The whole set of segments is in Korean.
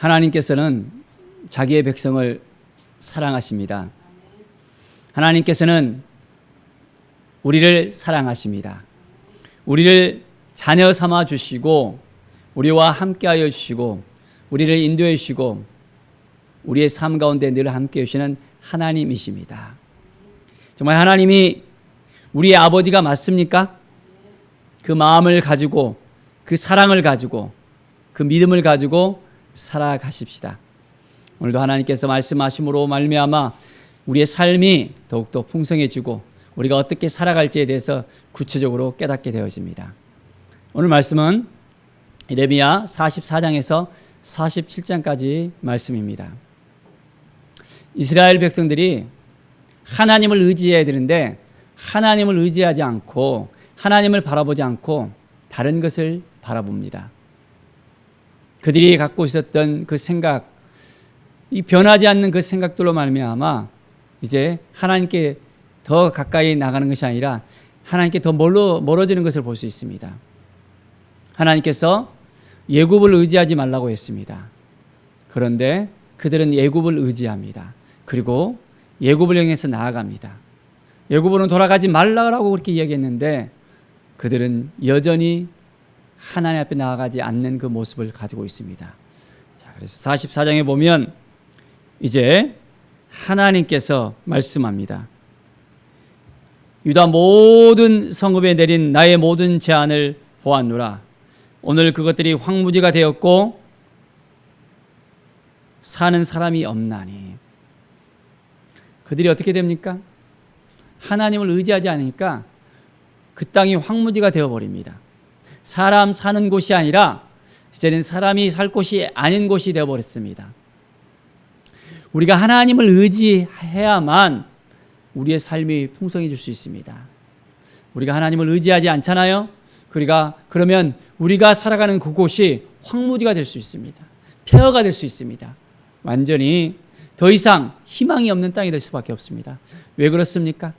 하나님께서는 자기의 백성을 사랑하십니다. 하나님께서는 우리를 사랑하십니다. 우리를 자녀 삼아 주시고 우리와 함께하여 주시고 우리를 인도해 주시고 우리의 삶 가운데 늘 함께해 주시는 하나님이십니다. 정말 하나님이 우리의 아버지가 맞습니까? 그 마음을 가지고 그 사랑을 가지고 그 믿음을 가지고 살아가십시다. 오늘도 하나님께서 말씀하심으로 말미암아 우리의 삶이 더욱더 풍성해지고 우리가 어떻게 살아갈지에 대해서 구체적으로 깨닫게 되어집니다. 오늘 말씀은 예레미야 44장에서 47장까지 말씀입니다. 이스라엘 백성들이 하나님을 의지해야 되는데 하나님을 의지하지 않고 하나님을 바라보지 않고 다른 것을 바라봅니다. 그들이 갖고 있었던 그 생각, 이 변하지 않는 그 생각들로 말미암아 이제 하나님께 더 가까이 나가는 것이 아니라 하나님께 더 멀어지는 것을 볼 수 있습니다. 하나님께서 애굽을 의지하지 말라고 했습니다. 그런데 그들은 애굽을 의지합니다. 그리고 애굽을 향해서 나아갑니다. 애굽으로 돌아가지 말라고 그렇게 이야기했는데 그들은 여전히 하나님 앞에 나아가지 않는 그 모습을 가지고 있습니다. 자, 그래서 44장에 보면 이제 하나님께서 말씀합니다. 유다 모든 성읍에 내린 나의 모든 재앙을 보았노라. 오늘 그것들이 황무지가 되었고 사는 사람이 없나니. 그들이 어떻게 됩니까? 하나님을 의지하지 않으니까 그 땅이 황무지가 되어버립니다. 사람 사는 곳이 아니라 이제는 사람이 살 곳이 아닌 곳이 되어버렸습니다. 우리가 하나님을 의지해야만 우리의 삶이 풍성해질 수 있습니다. 우리가 하나님을 의지하지 않잖아요. 그러면 우리가 살아가는 그곳이 황무지가 될 수 있습니다. 폐허가 될 수 있습니다. 완전히 더 이상 희망이 없는 땅이 될 수밖에 없습니다. 왜 그렇습니까?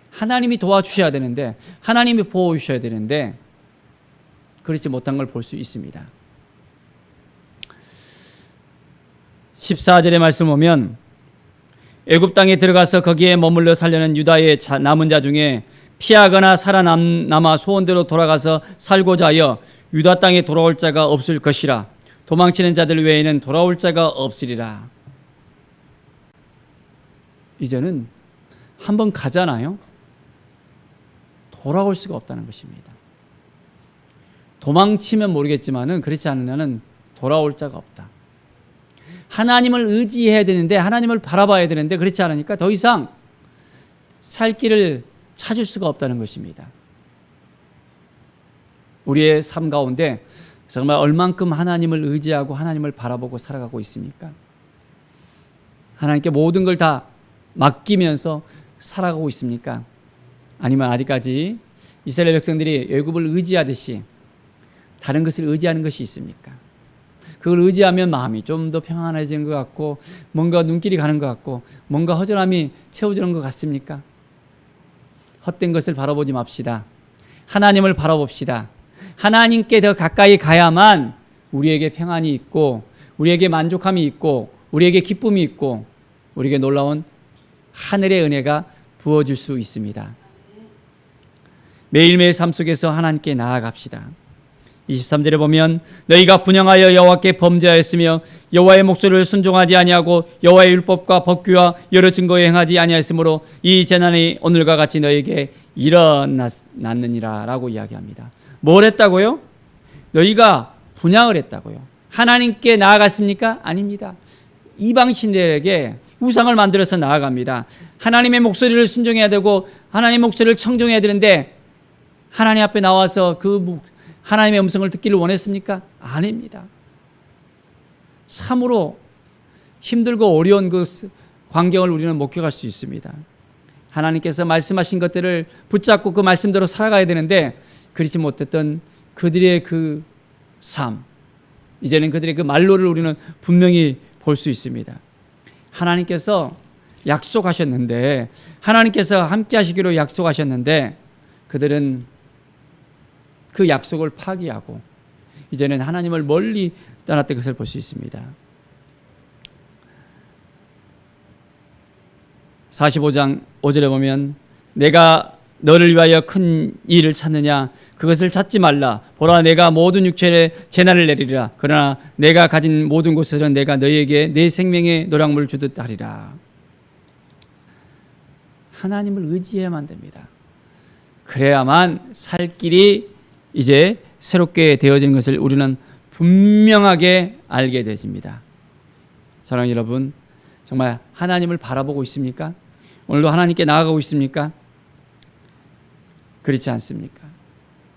하나님이 도와주셔야 되는데 하나님이 보호해 주셔야 되는데 그렇지 못한 걸 볼 수 있습니다. 14절의 말씀 보면 애굽 땅에 들어가서 거기에 머물러 살려는 유다의 남은 자 중에 피하거나 살아남아 소원대로 돌아가서 살고자 하여 유다 땅에 돌아올 자가 없을 것이라. 도망치는 자들 외에는 돌아올 자가 없으리라. 이제는 한번 가잖아요. 돌아올 수가 없다는 것입니다. 도망치면 모르겠지만은 그렇지 않으면은 돌아올 자가 없다. 하나님을 의지해야 되는데 하나님을 바라봐야 되는데 그렇지 않으니까 더 이상 살 길을 찾을 수가 없다는 것입니다. 우리의 삶 가운데 정말 얼만큼 하나님을 의지하고 하나님을 바라보고 살아가고 있습니까? 하나님께 모든 걸 다 맡기면서 살아가고 있습니까? 아니면 아직까지 이스라엘 백성들이 애굽을 의지하듯이 다른 것을 의지하는 것이 있습니까? 그걸 의지하면 마음이 좀 더 평안해지는 것 같고 뭔가 눈길이 가는 것 같고 뭔가 허전함이 채워지는 것 같습니까? 헛된 것을 바라보지 맙시다. 하나님을 바라봅시다. 하나님께 더 가까이 가야만 우리에게 평안이 있고 우리에게 만족함이 있고 우리에게 기쁨이 있고 우리에게 놀라운 하늘의 은혜가 부어질 수 있습니다. 매일매일 삶 속에서 하나님께 나아갑시다. 23절에 보면 너희가 분향하여 여호와께 범죄하였으며 여호와의 목소리를 순종하지 아니하고 여호와의 율법과 법규와 여러 증거에 행하지 아니하였으므로 이 재난이 오늘과 같이 너희에게 일어났느니라 라고 이야기합니다. 뭘 했다고요? 너희가 분향을 했다고요. 하나님께 나아갔습니까? 아닙니다. 이방신들에게 우상을 만들어서 나아갑니다. 하나님의 목소리를 순종해야 되고 하나님의 목소리를 청종해야 되는데 하나님 앞에 나와서 그 하나님의 음성을 듣기를 원했습니까? 아닙니다. 참으로 힘들고 어려운 그 광경을 우리는 목격할 수 있습니다. 하나님께서 말씀하신 것들을 붙잡고 그 말씀대로 살아가야 되는데 그렇지 못했던 그들의 그 삶, 이제는 그들의 그 말로를 우리는 분명히 볼 수 있습니다. 하나님께서 약속하셨는데 하나님께서 함께 하시기로 약속하셨는데 그들은 그 약속을 파기하고 이제는 하나님을 멀리 떠났던 것을 볼 수 있습니다. 45장 5절에 보면 내가 너를 위하여 큰 일을 찾느냐 그것을 찾지 말라. 보라 내가 모든 육체에 재난을 내리리라. 그러나 내가 가진 모든 곳에서는 내가 너희에게 내 생명의 노량물을 주듯 하리라. 하나님을 의지해야만 됩니다. 그래야만 살 길이 이제 새롭게 되어지는 것을 우리는 분명하게 알게 되십니다. 사랑하는 여러분, 정말 하나님을 바라보고 있습니까? 오늘도 하나님께 나아가고 있습니까? 그렇지 않습니까?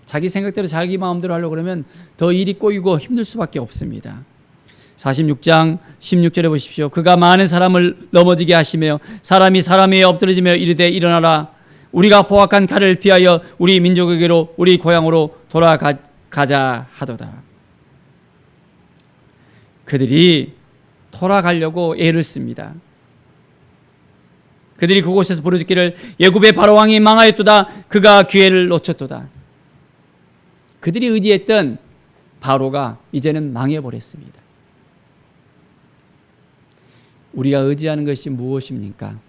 자기 생각대로 자기 마음대로 하려고 그러면 더 일이 꼬이고 힘들 수밖에 없습니다. 46장 16절에 보십시오. 그가 많은 사람을 넘어지게 하시며 사람이 사람 위에 엎드러지며 이르되 일어나라. 우리가 포악한 칼을 피하여 우리 민족에게로 우리 고향으로 돌아가자 하도다. 그들이 돌아가려고 애를 씁니다. 그들이 그곳에서 부르짖기를 애굽의 바로왕이 망하였도다. 그가 기회를 놓쳤도다. 그들이 의지했던 바로가 이제는 망해버렸습니다. 우리가 의지하는 것이 무엇입니까?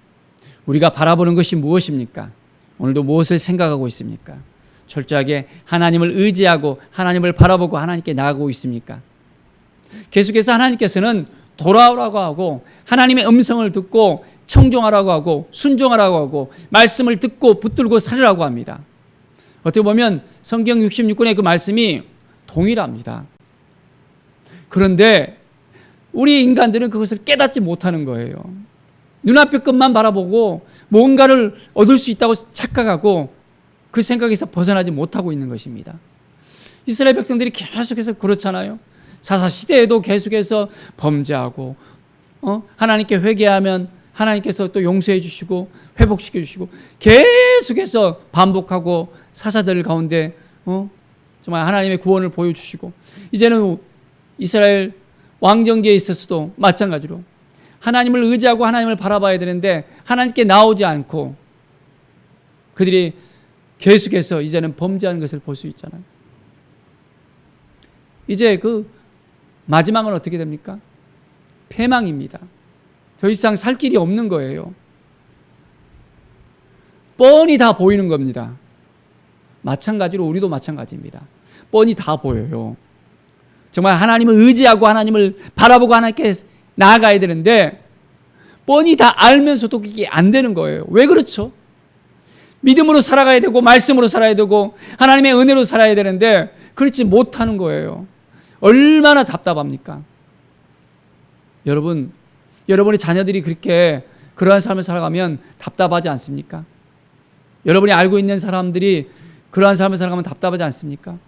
우리가 바라보는 것이 무엇입니까? 오늘도 무엇을 생각하고 있습니까? 철저하게 하나님을 의지하고 하나님을 바라보고 하나님께 나아가고 있습니까? 계속해서 하나님께서는 돌아오라고 하고 하나님의 음성을 듣고 청종하라고 하고 순종하라고 하고 말씀을 듣고 붙들고 살으라고 합니다. 어떻게 보면 성경 66권의 그 말씀이 동일합니다. 그런데 우리 인간들은 그것을 깨닫지 못하는 거예요. 눈앞의 것만 바라보고 뭔가를 얻을 수 있다고 착각하고 그 생각에서 벗어나지 못하고 있는 것입니다. 이스라엘 백성들이 계속해서 그렇잖아요. 사사시대에도 계속해서 범죄하고 하나님께 회개하면 하나님께서 또 용서해 주시고 회복시켜 주시고 계속해서 반복하고 사사들 가운데 정말 하나님의 구원을 보여주시고 이제는 이스라엘 왕정기에 있어서도 마찬가지로 하나님을 의지하고 하나님을 바라봐야 되는데 하나님께 나오지 않고 그들이 계속해서 이제는 범죄하는 것을 볼 수 있잖아요. 이제 그 마지막은 어떻게 됩니까? 패망입니다. 더 이상 살 길이 없는 거예요. 뻔히 다 보이는 겁니다. 마찬가지로 우리도 마찬가지입니다. 뻔히 다 보여요. 정말 하나님을 의지하고 하나님을 바라보고 하나님께 나아가야 되는데 뻔히 다 알면서도 그게 안 되는 거예요. 왜 그렇죠? 믿음으로 살아가야 되고 말씀으로 살아야 되고 하나님의 은혜로 살아야 되는데 그렇지 못하는 거예요. 얼마나 답답합니까? 여러분, 여러분의 자녀들이 그렇게 그러한 삶을 살아가면 답답하지 않습니까? 여러분이 알고 있는 사람들이 그러한 삶을 살아가면 답답하지 않습니까?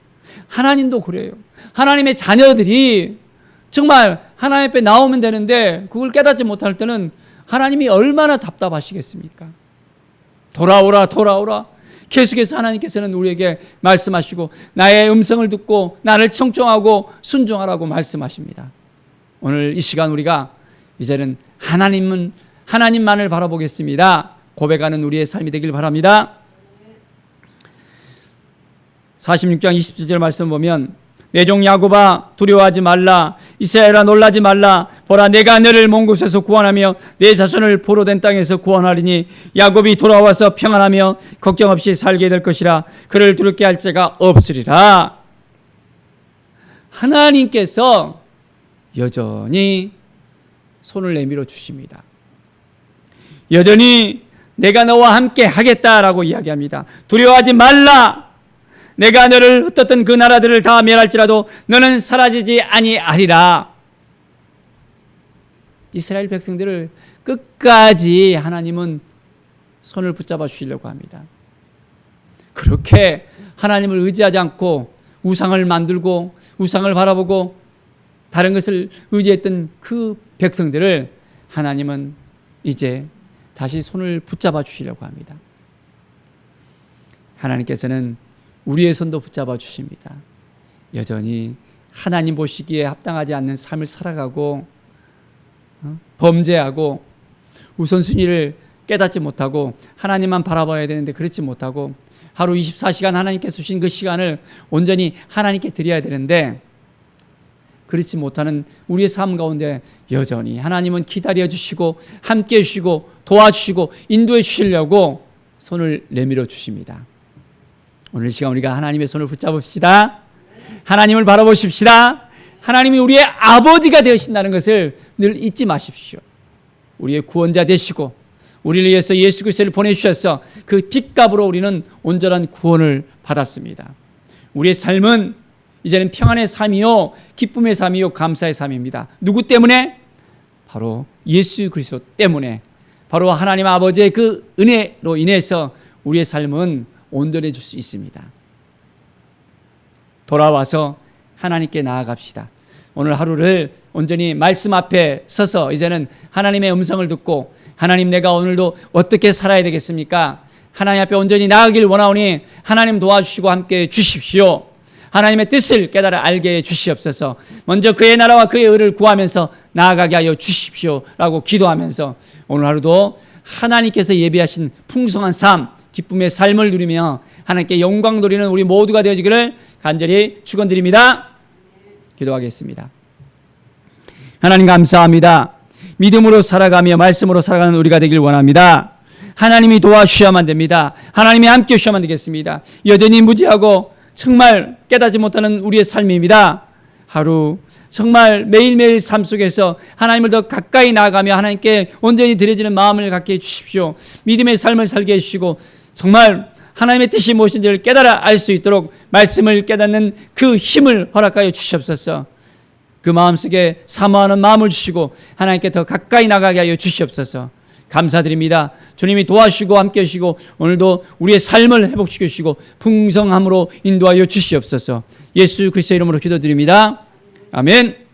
하나님도 그래요. 하나님의 자녀들이 정말 하나님 앞에 나오면 되는데 그걸 깨닫지 못할 때는 하나님이 얼마나 답답하시겠습니까? 돌아오라 돌아오라. 계속해서 하나님께서는 우리에게 말씀하시고 나의 음성을 듣고 나를 청종하고 순종하라고 말씀하십니다. 오늘 이 시간 우리가 이제는 하나님만을 바라보겠습니다. 고백하는 우리의 삶이 되길 바랍니다. 46장 27절 말씀 보면 내 종 야곱아 두려워하지 말라. 이스라엘아 놀라지 말라. 보라 내가 너를 먼 곳에서 구원하며 내 자손을 포로된 땅에서 구원하리니 야곱이 돌아와서 평안하며 걱정 없이 살게 될 것이라. 그를 두렵게 할 자가 없으리라. 하나님께서 여전히 손을 내밀어 주십니다. 여전히 내가 너와 함께 하겠다라고 이야기합니다. 두려워하지 말라. 내가 너를 흩었던 그 나라들을 다 멸할지라도 너는 사라지지 아니하리라. 이스라엘 백성들을 끝까지 하나님은 손을 붙잡아 주시려고 합니다. 그렇게 하나님을 의지하지 않고 우상을 만들고 우상을 바라보고 다른 것을 의지했던 그 백성들을 하나님은 이제 다시 손을 붙잡아 주시려고 합니다. 하나님께서는 우리의 손도 붙잡아 주십니다. 여전히 하나님 보시기에 합당하지 않는 삶을 살아가고 범죄하고 우선순위를 깨닫지 못하고 하나님만 바라봐야 되는데 그렇지 못하고 하루 24시간 하나님께서 주신 그 시간을 온전히 하나님께 드려야 되는데 그렇지 못하는 우리의 삶 가운데 여전히 하나님은 기다려 주시고 함께 해주시고 도와주시고 인도해 주시려고 손을 내밀어 주십니다. 오늘 시간 우리가 하나님의 손을 붙잡읍시다. 하나님을 바라보십시다. 하나님이 우리의 아버지가 되신다는 것을 늘 잊지 마십시오. 우리의 구원자 되시고 우리를 위해서 예수 그리스도를 보내주셔서 그 핏값으로 우리는 온전한 구원을 받았습니다. 우리의 삶은 이제는 평안의 삶이요 기쁨의 삶이요 감사의 삶입니다. 누구 때문에? 바로 예수 그리스도 때문에, 바로 하나님 아버지의 그 은혜로 인해서 우리의 삶은 온전해질 수 있습니다. 돌아와서 하나님께 나아갑시다. 오늘 하루를 온전히 말씀 앞에 서서 이제는 하나님의 음성을 듣고, 하나님 내가 오늘도 어떻게 살아야 되겠습니까? 하나님 앞에 온전히 나아가길 원하오니 하나님 도와주시고 함께 주십시오. 하나님의 뜻을 깨달아 알게 해 주시옵소서. 먼저 그의 나라와 그의 의를 구하면서 나아가게 하여 주십시오 라고 기도하면서 오늘 하루도 하나님께서 예비하신 풍성한 삶, 기쁨의 삶을 누리며 하나님께 영광 돌리는 우리 모두가 되어지기를 간절히 축원드립니다. 기도하겠습니다. 하나님 감사합니다. 믿음으로 살아가며 말씀으로 살아가는 우리가 되길 원합니다. 하나님이 도와주셔야만 됩니다. 하나님이 함께 해주셔야만 되겠습니다. 여전히 무지하고 정말 깨닫지 못하는 우리의 삶입니다. 하루 정말 매일매일 삶 속에서 하나님을 더 가까이 나아가며 하나님께 온전히 드려지는 마음을 갖게 해주십시오. 믿음의 삶을 살게 해주시고 정말 하나님의 뜻이 무엇인지를 깨달아 알 수 있도록 말씀을 깨닫는 그 힘을 허락하여 주시옵소서. 그 마음속에 사모하는 마음을 주시고 하나님께 더 가까이 나가게 하여 주시옵소서. 감사드립니다. 주님이 도와주시고 함께 하시고 오늘도 우리의 삶을 회복시켜 주시고 풍성함으로 인도하여 주시옵소서. 예수 그리스도의 이름으로 기도드립니다. 아멘.